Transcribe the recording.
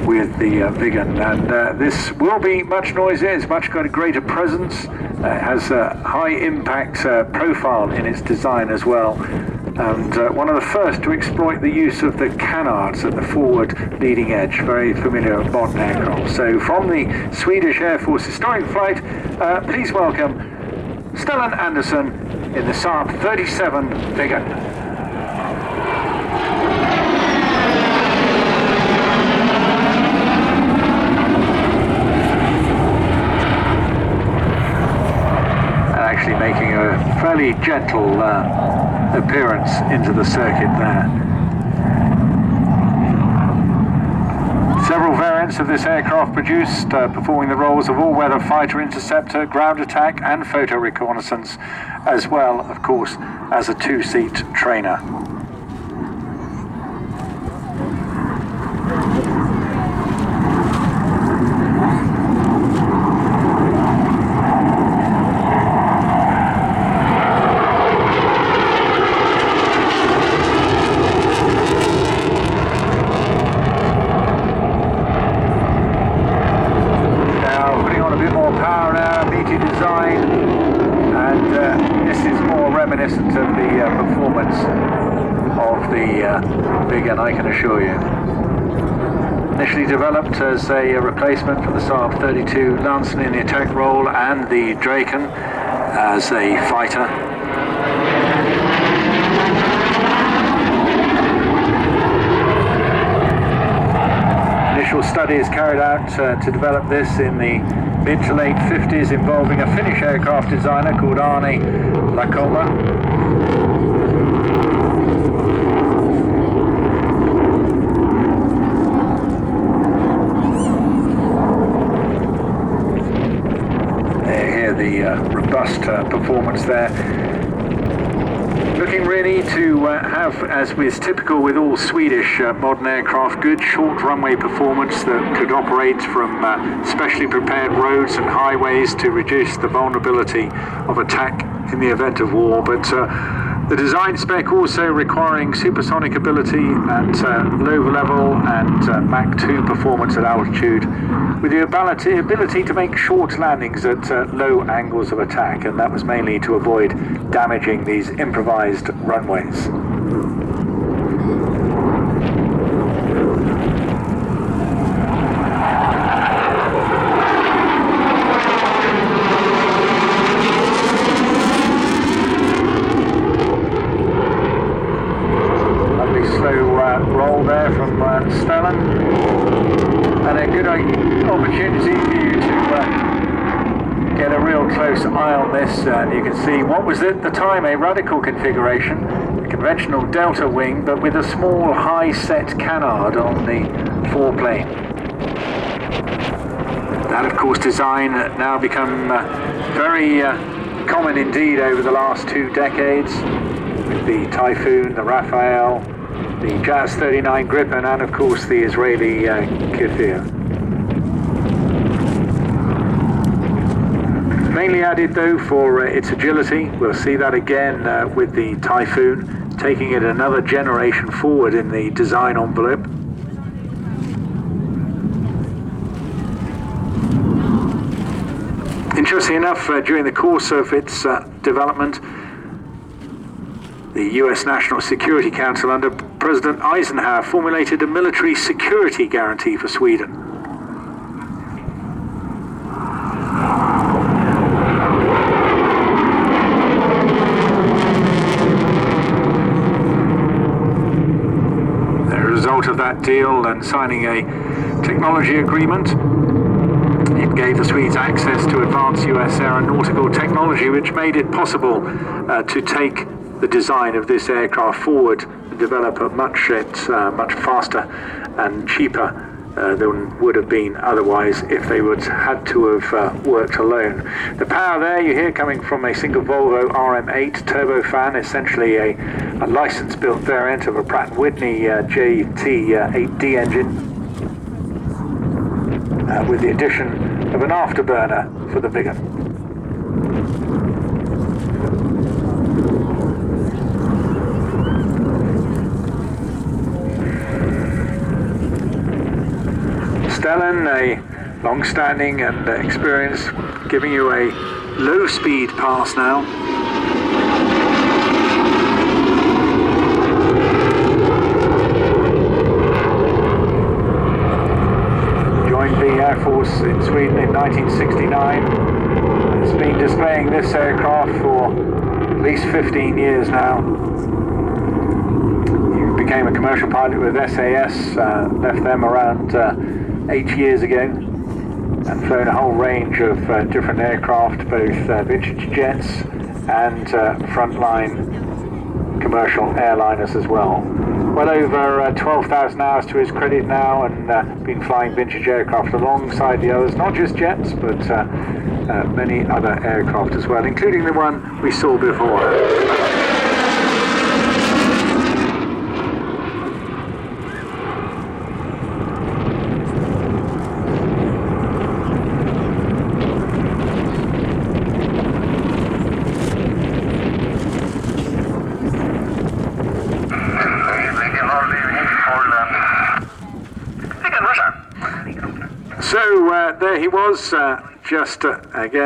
with the Viggen, and this will be much noisier. It's much got a greater presence. It has a high impact profile in its design as well, and one of the first to exploit the use of the canards at the forward leading edge, very familiar with modern aircraft. So from the Swedish Air Force historic flight, please welcome Stellan Andersson in the SAAB 37 Viggen. Making a fairly gentle appearance into the circuit there. Several variants of this aircraft produced, performing the roles of all-weather fighter interceptor, ground attack and photo reconnaissance, as well, of course, as a two-seat trainer. Reminiscent of the performance of the Viggen, I can assure you. Initially developed as a replacement for the SAAB 32 Lansen in the attack role and the Draken as a fighter. Initial studies carried out to develop this in the mid to late 50s, involving a Finnish aircraft designer called Arne Lakoma. Here the robust performance there. Looking really to have, as is typical with all Swedish modern aircraft, good short runway performance that could operate from specially prepared roads and highways to reduce the vulnerability of attack in the event of war. But the design spec also requiring supersonic ability at low level and Mach 2 performance at altitude, with the ability to make short landings at low angles of attack, and that was mainly to avoid damaging these improvised runways. Roll there from Stellan, and a good opportunity for you to get a real close eye on this. And you can see what was at the time a radical configuration, a conventional delta wing, but with a small high-set canard on the foreplane. That, of course, design now become very common indeed over the last 2 decades, with the Typhoon, the Rafale, the JAS-39 Gripen, and of course the Israeli Kfir. Mainly added though for its agility. We'll see that again with the Typhoon, taking it another generation forward in the design envelope. Interesting enough, during the course of its development, the US National Security Council under President Eisenhower formulated a military security guarantee for Sweden. As a result of that deal and signing a technology agreement, it gave the Swedes access to advanced US aeronautical technology, which made it possible to take the design of this aircraft forward and develop it much faster and cheaper than would have been otherwise if they would had to have worked alone. The power there you hear coming from a single Volvo RM8 turbofan, essentially a license-built variant of a Pratt & Whitney JT8D engine, with the addition of an afterburner for the Viggen. Stellan, a long-standing and experienced, giving you a low-speed pass now. Joined the Air Force in Sweden in 1969. Has been displaying this aircraft for at least 15 years now. He became a commercial pilot with SAS, left them around 8 years ago, and flown a whole range of different aircraft, both vintage jets and frontline commercial airliners as well. Well over 12,000 hours to his credit now, and been flying vintage aircraft alongside the others, not just jets, but many other aircraft as well, including the one we saw before. So there he was, just again.